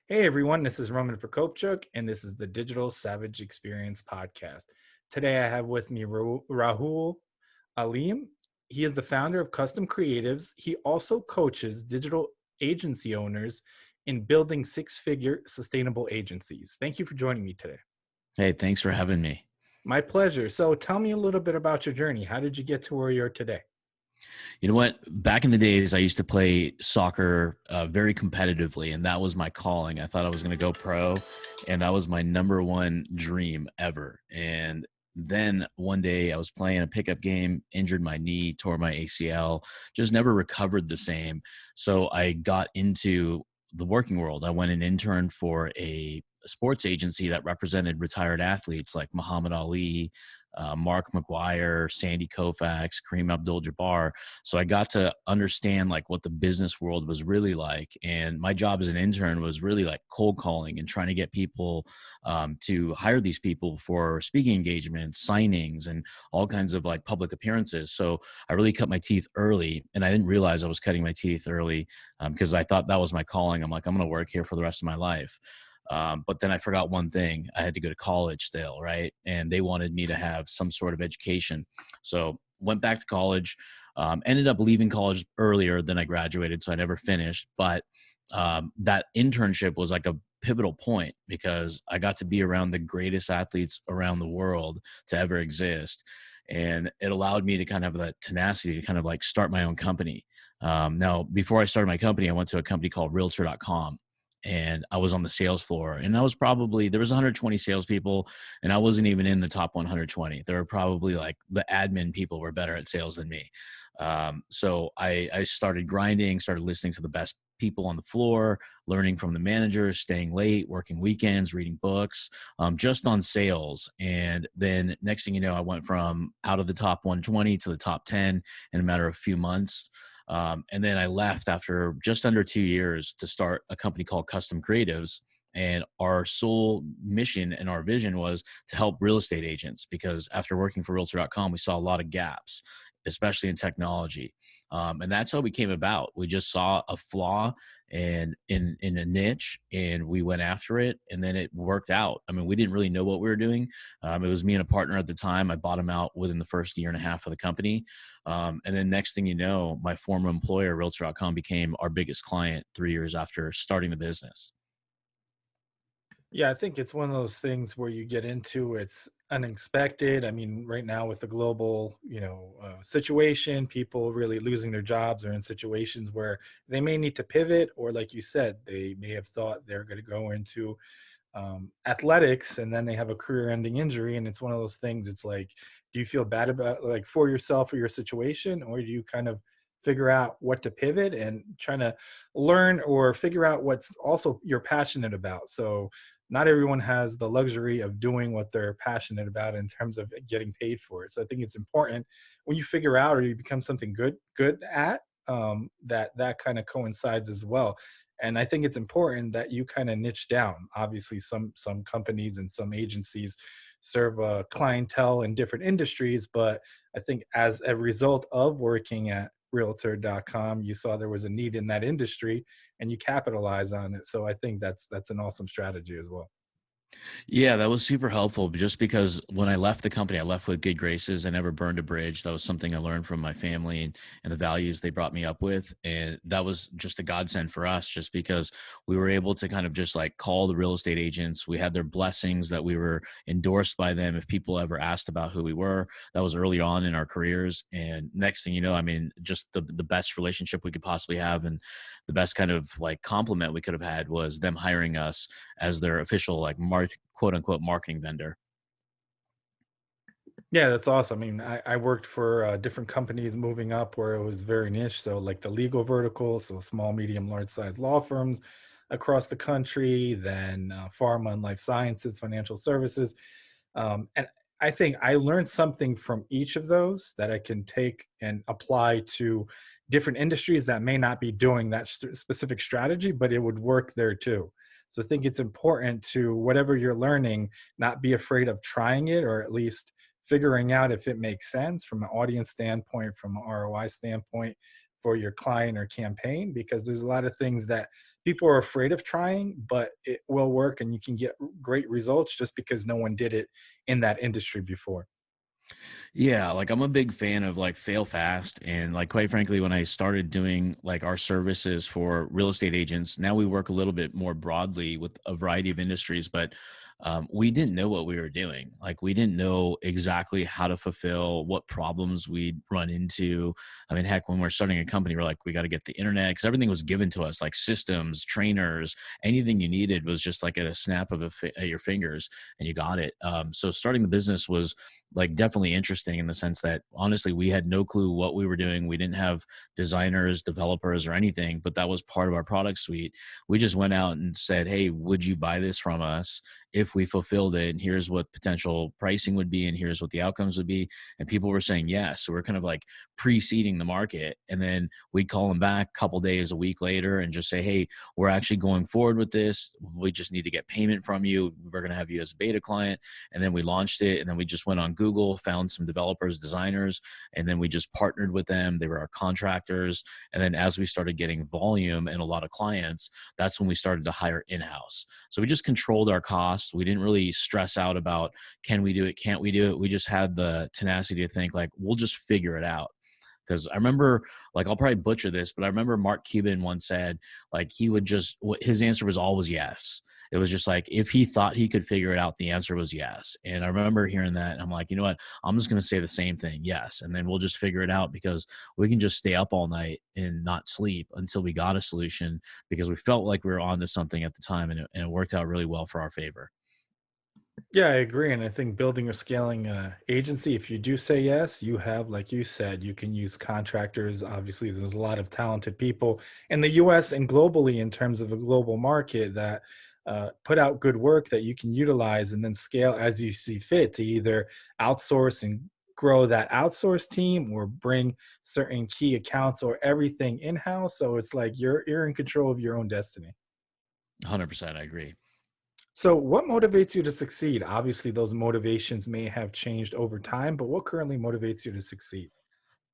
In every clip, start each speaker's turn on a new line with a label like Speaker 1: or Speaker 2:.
Speaker 1: Hey everyone, this is Roman Prokopchuk, and this is the Digital Savage Experience podcast. Today I have with me Rahul Alim. He is the founder of Custom Creatives. He also coaches digital agency owners in building six-figure sustainable agencies. Thank you for joining me today.
Speaker 2: Hey, thanks for having me.
Speaker 1: My pleasure. So tell me a little bit about your journey. How did you get to where you are today?
Speaker 2: You know what? Back in the days, I used to play soccer very competitively, and that was my calling. I thought I was going to go pro, and that was my number one dream ever. And then one day I was playing a pickup game, injured my knee, tore my ACL, just never recovered the same. So I got into the working world. I went and interned for a sports agency that represented retired athletes like Muhammad Ali, Mark McGuire, Sandy Koufax, Kareem Abdul-Jabbar. So I got to understand like what the business world was really like. And my job as an intern was really like cold calling and trying to get people to hire these people for speaking engagements, signings, and all kinds of like public appearances. So I really cut my teeth early, and I didn't realize I was cutting my teeth early because I thought that was my calling. I'm like, I'm going to work here for the rest of my life. But then I forgot one thing. I had to go to college still, right? And they wanted me to have some sort of education. So went back to college, ended up leaving college earlier than I graduated. So I never finished. But that internship was like a pivotal point because I got to be around the greatest athletes around the world to ever exist. And it allowed me to kind of have that tenacity to kind of like start my own company. Now, before I started my company, I went to a company called realtor.com, and I was on the sales floor, and I was probably, there was 120 salespeople, and I wasn't even in the top 120. There were probably like the admin people were better at sales than me. So I started grinding, started listening to the best people on the floor, learning from the managers, staying late, working weekends, reading books, just on sales. And then next thing you know, I went from out of the top 120 to the top 10 in a matter of a few months. And then I left after just under 2 years to start a company called Custom Creatives. And our sole mission and our vision was to help real estate agents, because after working for realtor.com, we saw a lot of gaps, especially in technology. And that's how we came about. We just saw a flaw and in a niche, and we went after it, and then it worked out. I mean, we didn't really know what we were doing. It was me and a partner at the time. I bought him out within the first year and a half of the company. And then next thing you know, my former employer, realtor.com, became our biggest client 3 years after starting the business.
Speaker 1: Yeah, I think it's one of those things where you get into it's unexpected. I mean, right now with the global, situation, people really losing their jobs are in situations where they may need to pivot, or like you said, they may have thought they're going to go into athletics and then they have a career-ending injury, and it's one of those things. It's like, do you feel bad about like for yourself or your situation, or do you kind of figure out what to pivot and trying to learn or figure out what's also you're passionate about? So not everyone has the luxury of doing what they're passionate about in terms of getting paid for it. So I think it's important when you figure out or you become something good at, that kind of coincides as well. And I think it's important that you kind of niche down. Obviously some companies and some agencies serve a clientele in different industries, but I think as a result of working at realtor.com, you saw there was a need in that industry and you capitalize on it. So I think that's an awesome strategy as well.
Speaker 2: Yeah, that was super helpful just because when I left the company, I left with good graces. I never burned a bridge. That was something I learned from my family and the values they brought me up with. And that was just a godsend for us, just because we were able to kind of just like call the real estate agents. We had their blessings that we were endorsed by them if people ever asked about who we were. That was early on in our careers. And next thing you know, I mean, just the best relationship we could possibly have, and the best kind of like compliment we could have had was them hiring us as their official like quote unquote marketing vendor.
Speaker 1: Yeah, that's awesome. I mean, I worked for different companies moving up where it was very niche. So, like the legal vertical, so small, medium, large size law firms across the country, then pharma and life sciences, financial services. And I think I learned something from each of those that I can take and apply to different industries that may not be doing that specific strategy, but it would work there too. So I think it's important to whatever you're learning, not be afraid of trying it, or at least figuring out if it makes sense from an audience standpoint, from an ROI standpoint for your client or campaign, because there's a lot of things that people are afraid of trying, but it will work and you can get great results just because no one did it in that industry before.
Speaker 2: Yeah, like I'm a big fan of like fail fast. And like quite frankly, when I started doing like our services for real estate agents, now we work a little bit more broadly with a variety of industries, but we didn't know what we were doing. Like we didn't know exactly how to fulfill, what problems we'd run into. I mean, heck, when we're starting a company, we're like, we got to get the internet because everything was given to us, like systems, trainers, anything you needed was just like at a snap of at your fingers, and you got it. So starting the business was like definitely interesting in the sense that honestly we had no clue what we were doing. We didn't have designers, developers, or anything, but that was part of our product suite. We just went out and said, hey, would you buy this from us if we fulfilled it, and here's what potential pricing would be, and here's what the outcomes would be. And people were saying yes, so we're kind of like preceding the market. And then we'd call them back a couple days, a week later, and just say, hey, we're actually going forward with this, we just need to get payment from you, we're going to have you as a beta client. And then we launched it, and then we just went on Google, found some developers, designers, and then we just partnered with them. They were our contractors. And then as we started getting volume and a lot of clients, that's when we started to hire in-house. So we just controlled our costs. We didn't really stress out about can we do it, can't we do it. We just had the tenacity to think like we'll just figure it out. Because I remember, like, I'll probably butcher this, but I remember Mark Cuban once said, like, he would just, his answer was always yes. It was just like, if he thought he could figure it out, the answer was yes. And I remember hearing that. And I'm like, you know what? I'm just going to say the same thing. Yes. And then we'll just figure it out because we can just stay up all night and not sleep until we got a solution because we felt like we were onto something at the time, and it worked out really well for our favor.
Speaker 1: Yeah, I agree. And I think building or scaling a agency, if you do say yes, you have, like you said, you can use contractors. Obviously, there's a lot of talented people in the US and globally in terms of a global market that put out good work that you can utilize and then scale as you see fit to either outsource and grow that outsource team or bring certain key accounts or everything in-house. So it's like you're in control of your own destiny.
Speaker 2: 100%. I agree.
Speaker 1: So, what motivates you to succeed? Obviously, those motivations may have changed over time, but what currently motivates you to succeed?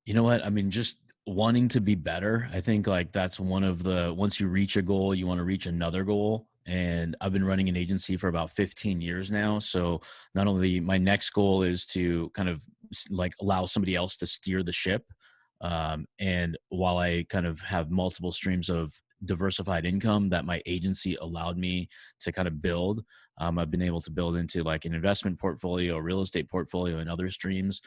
Speaker 2: You know what? I mean, just wanting to be better. I think like that's one of the once you reach a goal, you want to reach another goal. And I've been running an agency for about 15 years now. So not only my next goal is to kind of like allow somebody else to steer the ship. And while I kind of have multiple streams of diversified income that my agency allowed me to kind of build, I've been able to build into like an investment portfolio, a real estate portfolio, and other streams.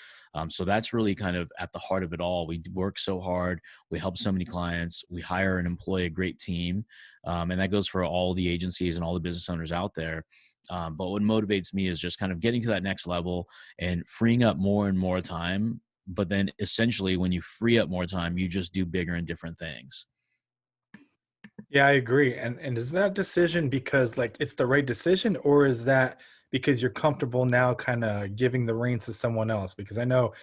Speaker 2: So that's really kind of at the heart of it all. We work so hard. We help so many clients. We hire and employ a great team. And that goes for all the agencies and all the business owners out there. But what motivates me is just kind of getting to that next level and freeing up more and more time. But then essentially, when you free up more time, you just do bigger and different things.
Speaker 1: Yeah, I agree. And is that decision because like it's the right decision, or is that because you're comfortable now kind of giving the reins to someone else? Because I know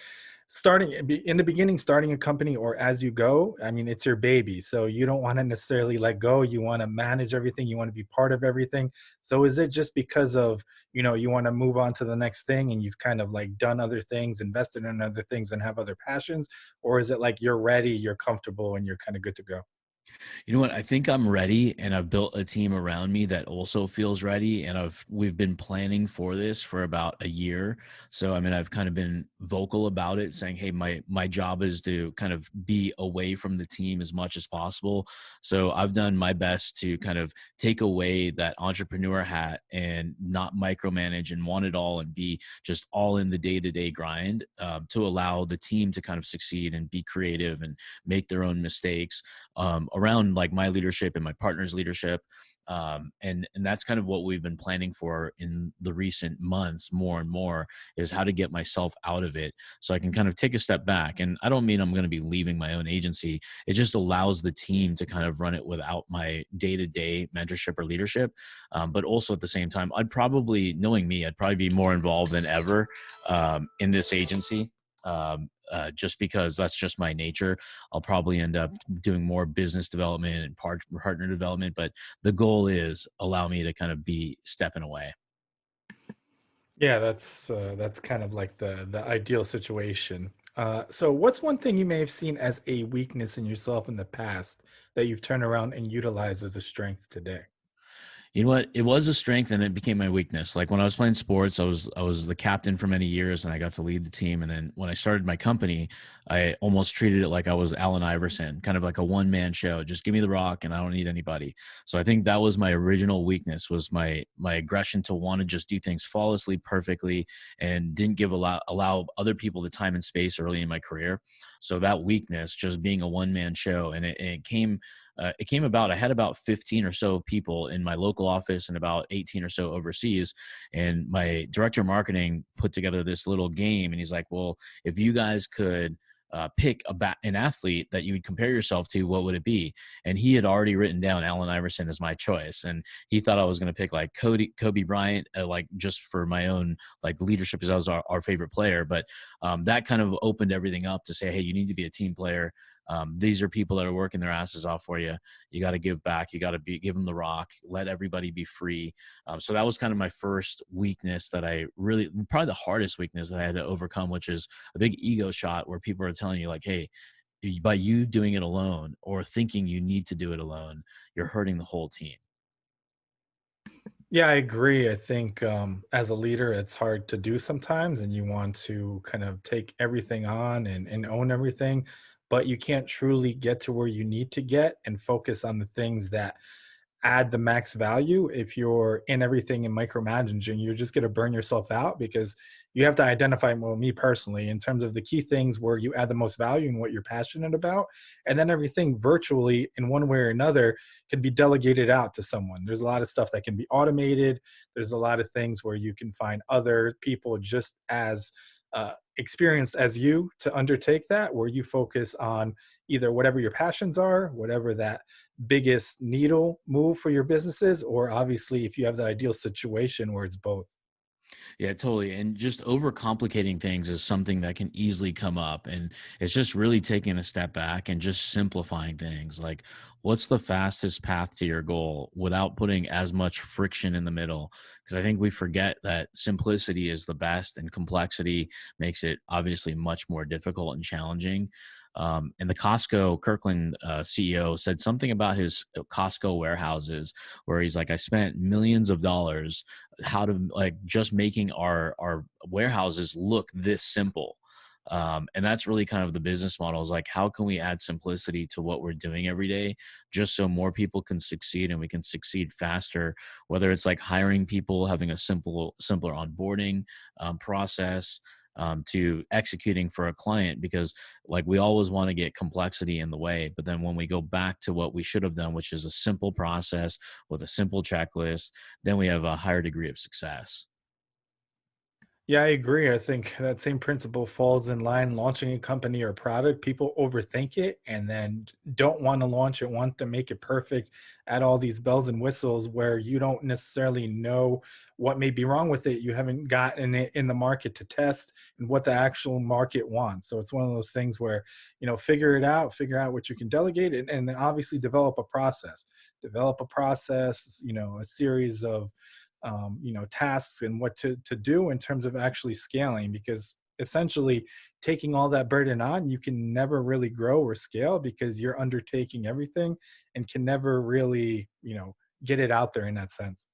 Speaker 1: in the beginning, starting a company or as you go, I mean, it's your baby. So you don't want to necessarily let go. You want to manage everything. You want to be part of everything. So is it just because of, you want to move on to the next thing and you've kind of like done other things, invested in other things and have other passions? Or is it like you're ready, you're comfortable, and you're kind of good to go?
Speaker 2: You know what? I think I'm ready, and I've built a team around me that also feels ready. And we've been planning for this for about a year. So I mean, I've kind of been vocal about it, saying, "Hey, my job is to kind of be away from the team as much as possible." So I've done my best to kind of take away that entrepreneur hat and not micromanage and want it all and be just all in the day to day grind, to allow the team to kind of succeed and be creative and make their own mistakes, around like my leadership and my partner's leadership. And that's kind of what we've been planning for in the recent months more and more, is how to get myself out of it so I can kind of take a step back. And I don't mean I'm going to be leaving my own agency. It just allows the team to kind of run it without my day-to-day mentorship or leadership. But also at the same time, knowing me, I'd probably be more involved than ever, in this agency. Just because that's just my nature. I'll probably end up doing more business development and partner development, but the goal is allow me to kind of be stepping away.
Speaker 1: Yeah, that's kind of like the ideal situation. So, what's one thing you may have seen as a weakness in yourself in the past, that you've turned around and utilized as a strength today?
Speaker 2: You know what? It was a strength and it became my weakness. Like when I was playing sports, I was the captain for many years and I got to lead the team. And then when I started my company, I almost treated it like I was Allen Iverson, kind of like a one-man show. Just give me the rock and I don't need anybody. So I think that was my original weakness, was my aggression to want to just do things flawlessly, perfectly, and didn't allow other people the time and space early in my career. So that weakness, just being a one-man show, and it came about. I had about 15 or so people in my local office and about 18 or so overseas. And my director of marketing put together this little game. And he's like, well, if you guys could pick an athlete that you would compare yourself to, what would it be? And he had already written down Allen Iverson as my choice. And he thought I was going to pick like Kobe Bryant, like just for my own like leadership, because I was our favorite player. But that kind of opened everything up to say, hey, you need to be a team player. These are people that are working their asses off for you. You got to give back. You got to give them the rock. Let everybody be free. So that was kind of my first weakness that I really, probably the hardest weakness that I had to overcome, which is a big ego shot where people are telling you like, hey, by you doing it alone or thinking you need to do it alone, you're hurting the whole team.
Speaker 1: Yeah, I agree. I think as a leader, it's hard to do sometimes, and you want to kind of take everything on and own everything, but you can't truly get to where you need to get and focus on the things that add the max value. If you're in everything and micromanaging, you're just going to burn yourself out because you have to identify, well, me personally, in terms of the key things where you add the most value and what you're passionate about. And then everything virtually, in one way or another, can be delegated out to someone. There's a lot of stuff that can be automated. There's a lot of things where you can find other people just as experienced as you to undertake that, where you focus on either whatever your passions are, whatever that biggest needle move for your businesses, or obviously if you have the ideal situation where it's both.
Speaker 2: Yeah, totally. And just overcomplicating things is something that can easily come up. And it's just really taking a step back and just simplifying things. Like, what's the fastest path to your goal without putting as much friction in the middle? Because I think we forget that simplicity is the best and complexity makes it obviously much more difficult and challenging. And the Costco Kirkland CEO said something about his Costco warehouses, where he's like, I spent millions of dollars how to like just making our warehouses look this simple. And that's really kind of the business model, is like, how can we add simplicity to what we're doing every day just so more people can succeed and we can succeed faster, whether it's like hiring people, having a simpler onboarding process, to executing for a client, because like we always want to get complexity in the way, but then when we go back to what we should have done, which is a simple process with a simple checklist, then we have a higher degree of success.
Speaker 1: Yeah, I agree. I think that same principle falls in line launching a company or product. People overthink it and then don't want to launch it, want to make it perfect, add all these bells and whistles where you don't necessarily know what may be wrong with it. You haven't gotten it in the market to test and what the actual market wants. So it's one of those things where, figure it out, figure out what you can delegate, and then obviously develop a process. Develop a process, a series of tasks and what to do in terms of actually scaling, because essentially taking all that burden on, you can never really grow or scale because you're undertaking everything and can never really get it out there in that sense.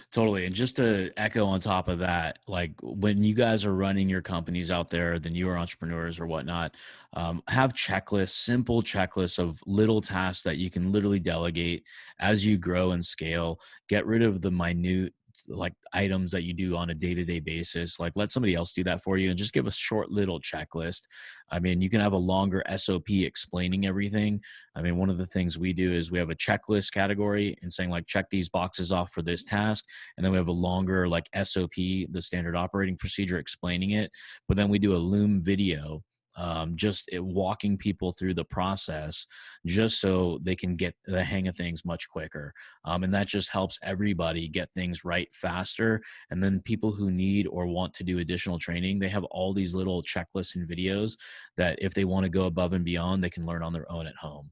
Speaker 2: Totally. And just to echo on top of that, like when you guys are running your companies out there, then you are entrepreneurs or whatnot, have checklists, simple checklists of little tasks that you can literally delegate as you grow and scale. Get rid of the minute like items that you do on a day-to-day basis. Like let somebody else do that for you and just give a short little checklist. I mean, you can have a longer SOP explaining everything. I mean, one of the things we do is we have a checklist category and saying like check these boxes off for this task, and then we have a longer like SOP, the standard operating procedure, explaining it. But then we do a Loom video, just walking people through the process just so they can get the hang of things much quicker. And that just helps everybody get things right faster. And then people who need or want to do additional training, they have all these little checklists and videos that if they want to go above and beyond, they can learn on their own at home.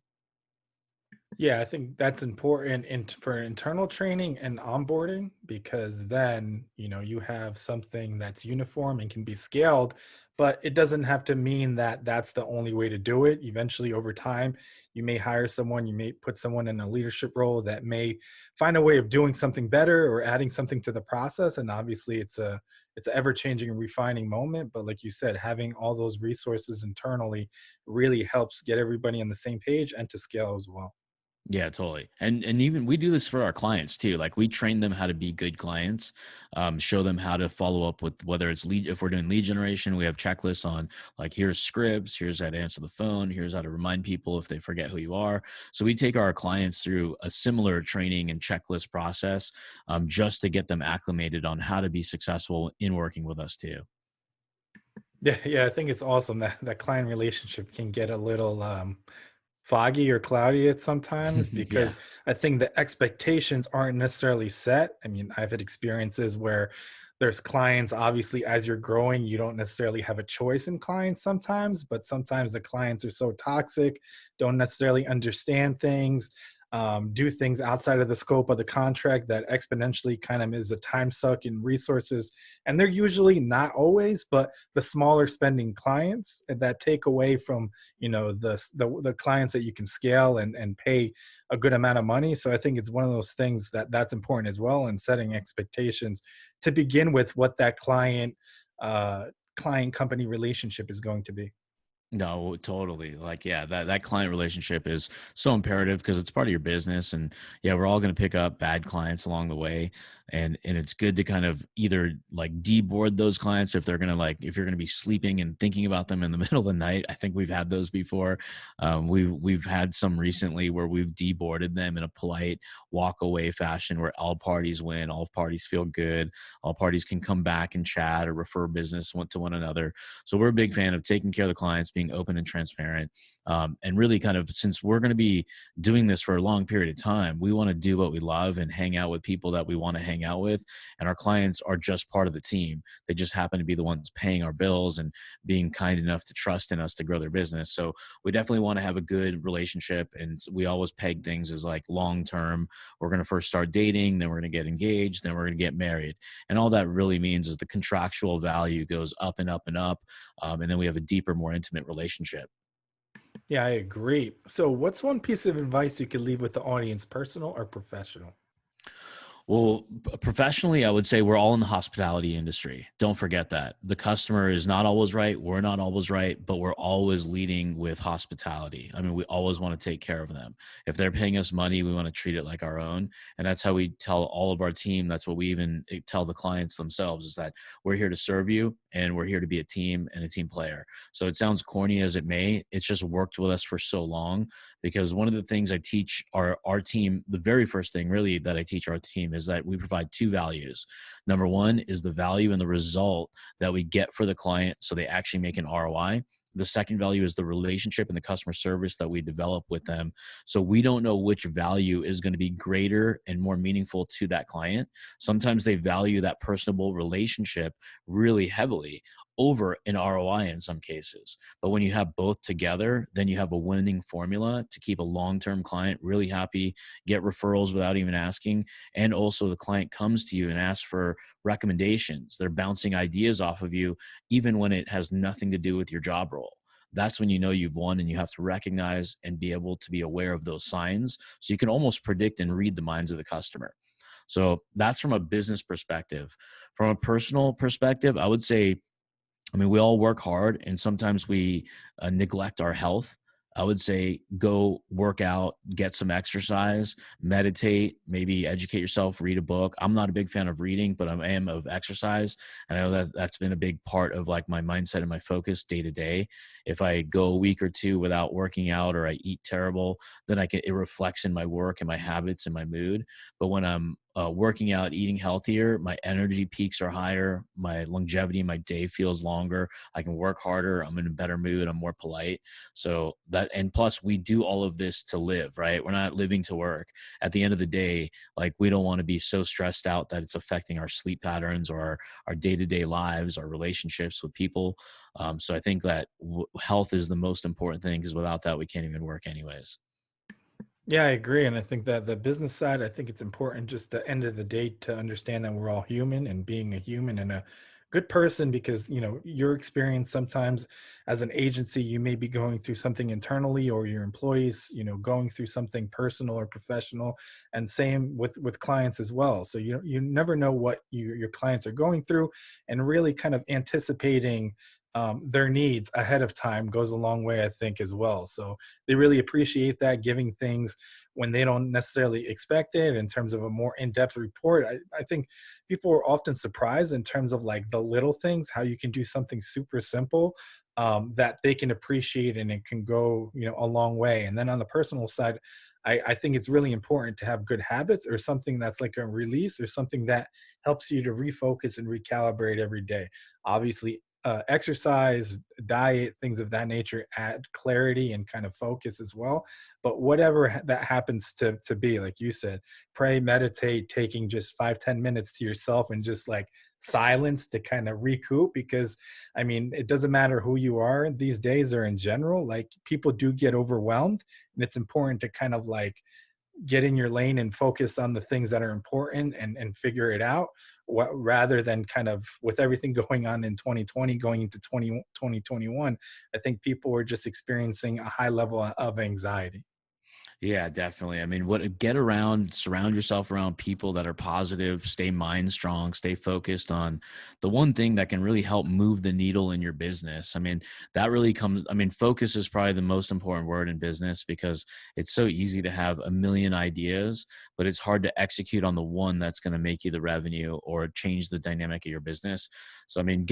Speaker 1: Yeah, I think that's important for internal training and onboarding because then, you have something that's uniform and can be scaled, but it doesn't have to mean that that's the only way to do it. Eventually, over time, you may hire someone, you may put someone in a leadership role that may find a way of doing something better or adding something to the process. And obviously, it's an ever-changing and refining moment. But like you said, having all those resources internally really helps get everybody on the same page and to scale as well.
Speaker 2: Yeah, totally. And even we do this for our clients too. Like we train them how to be good clients, show them how to follow up with whether it's lead. If we're doing lead generation, we have checklists on like here's scripts, here's how to answer the phone, here's how to remind people if they forget who you are. So we take our clients through a similar training and checklist process, just to get them acclimated on how to be successful in working with us too.
Speaker 1: Yeah, yeah, I think it's awesome that that client relationship can get a little foggy or cloudy at sometimes
Speaker 2: Yeah.
Speaker 1: because I think the expectations aren't necessarily set. I mean, I've had experiences where there's clients, obviously, as you're growing, you don't necessarily have a choice in clients sometimes, but sometimes the clients are so toxic, don't necessarily understand things, do things outside of the scope of the contract that exponentially kind of is a time suck in resources. And they're usually not always, but the smaller spending clients that take away from the clients that you can scale and pay a good amount of money. So I think it's one of those things that's important as well, and setting expectations to begin with what that uh client company relationship is going to be.
Speaker 2: No, totally. Like, yeah, that client relationship is so imperative because it's part of your business, and yeah, we're all going to pick up bad clients along the way, and it's good to kind of either like deboard those clients if they're gonna like if you're gonna be sleeping and thinking about them in the middle of the night. I think we've had those before. We've had some recently where we've deboarded them in a polite walk away fashion where all parties win, all parties feel good, all parties can come back and chat or refer business one to one another. So we're a big fan of taking care of the clients, being open and transparent, and really kind of since we're going to be doing this for a long period of time, we want to do what we love and hang out with people that we want to hang out with. And our clients are just part of the team. They just happen to be the ones paying our bills and being kind enough to trust in us to grow their business. So we definitely want to have a good relationship. And we always peg things as like long term. We're going to first start dating, then we're going to get engaged, then we're going to get married. And all that really means is the contractual value goes up and up and up, and then we have a deeper, more intimate relationship.
Speaker 1: Yeah, I agree. So what's one piece of advice you could leave with the audience, personal or professional?
Speaker 2: Well, professionally, I would say we're all in the hospitality industry. Don't forget that. The customer is not always right. We're not always right, but we're always leading with hospitality. I mean, we always want to take care of them. If they're paying us money, we want to treat it like our own. And that's how we tell all of our team. That's what we even tell the clients themselves is that we're here to serve you and we're here to be a team and a team player. So it sounds corny as it may. It's just worked with us for so long because one of the things I teach our team, the very first thing really that I teach our team is that we provide two values. Number one is the value and the result that we get for the client so they actually make an ROI. The second value is the relationship and the customer service that we develop with them. So we don't know which value is going to be greater and more meaningful to that client. Sometimes they value that personable relationship really heavily over an ROI in some cases. But when you have both together, then you have a winning formula to keep a long term client really happy, get referrals without even asking. And also, the client comes to you and asks for recommendations. They're bouncing ideas off of you, even when it has nothing to do with your job role. That's when you know you've won, and you have to recognize and be able to be aware of those signs so you can almost predict and read the minds of the customer. So that's from a business perspective. From a personal perspective, I would say, I mean, we all work hard and sometimes we neglect our health. I would say go work out, get some exercise, meditate, maybe educate yourself, read a book. I'm not a big fan of reading, but I am of exercise. And I know that that's been a big part of like my mindset and my focus day to day. If I go a week or two without working out or I eat terrible, then it reflects in my work and my habits and my mood. But when I'm working out, eating healthier, my energy peaks are higher. My longevity in my day feels longer. I can work harder. I'm in a better mood. I'm more polite. So that, and plus, we do all of this to live, right? We're not living to work. At the end of the day, like we don't want to be so stressed out that it's affecting our sleep patterns or our day to day lives, our relationships with people. So I think that health is the most important thing because without that, we can't even work anyways.
Speaker 1: Yeah, I agree. And I think that the business side, I think it's important just at the end of the day to understand that we're all human and being a human and a good person because, your experience sometimes as an agency, you may be going through something internally or your employees, going through something personal or professional and same with clients as well. So you never know what your clients are going through and really kind of anticipating their needs ahead of time goes a long way, I think, as well. So they really appreciate that, giving things when they don't necessarily expect it in terms of a more in-depth report. I think people are often surprised in terms of like the little things, how you can do something super simple that they can appreciate and it can go, a long way. And then on the personal side, I think it's really important to have good habits or something that's like a release or something that helps you to refocus and recalibrate every day. Obviously, exercise, diet, things of that nature add clarity and kind of focus as well. But whatever that happens to be, like you said, pray, meditate, taking just 5-10 minutes to yourself and just like silence to kind of recoup. Because I mean, it doesn't matter who you are these days or in general, like people do get overwhelmed, and it's important to kind of like get in your lane and focus on the things that are important and figure it out rather than kind of with everything going on in 2020 going into 2021. I think people are just experiencing a high level of anxiety.
Speaker 2: Yeah, definitely. I mean, get around, surround yourself around people that are positive, stay mind strong, stay focused on the one thing that can really help move the needle in your business. I mean, that really comes, I mean, focus is probably the most important word in business because it's so easy to have a million ideas, but it's hard to execute on the one that's going to make you the revenue or change the dynamic of your business. So, I mean,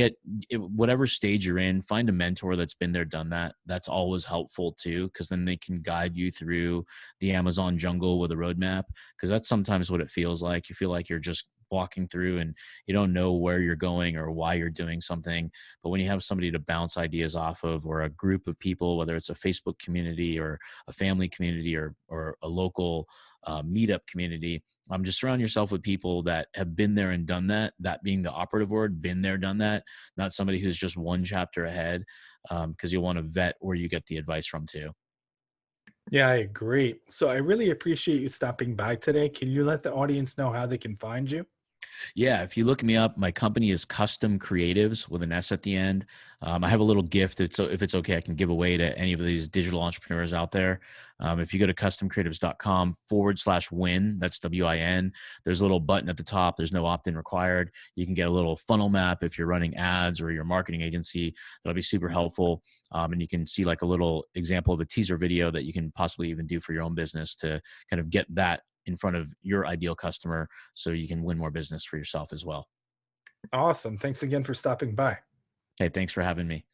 Speaker 2: whatever stage you're in, find a mentor that's been there, done that. That's always helpful too, because then they can guide you through the Amazon jungle with a roadmap, because that's sometimes what it feels like. You feel like you're just walking through and you don't know where you're going or why you're doing something. But when you have somebody to bounce ideas off of, or a group of people, whether it's a Facebook community or a family community or a local meetup community, just surround yourself with people that have been there and done that. That being the operative word, been there, done that. Not somebody who's just one chapter ahead, because you'll want to vet where you get the advice from too.
Speaker 1: Yeah, I agree. So I really appreciate you stopping by today. Can you let the audience know how they can find you?
Speaker 2: Yeah, if you look me up, my company is Custom Creatives with an S at the end. I have a little gift that, so if it's okay, I can give away to any of these digital entrepreneurs out there. If you go to customcreatives.com/win, that's WIN, there's a little button at the top. There's no opt in required. You can get a little funnel map if you're running ads or your marketing agency. That'll be super helpful. And you can see like a little example of a teaser video that you can possibly even do for your own business to kind of get that in front of your ideal customer so you can win more business for yourself as well.
Speaker 1: Awesome. Thanks again for stopping by.
Speaker 2: Hey, thanks for having me.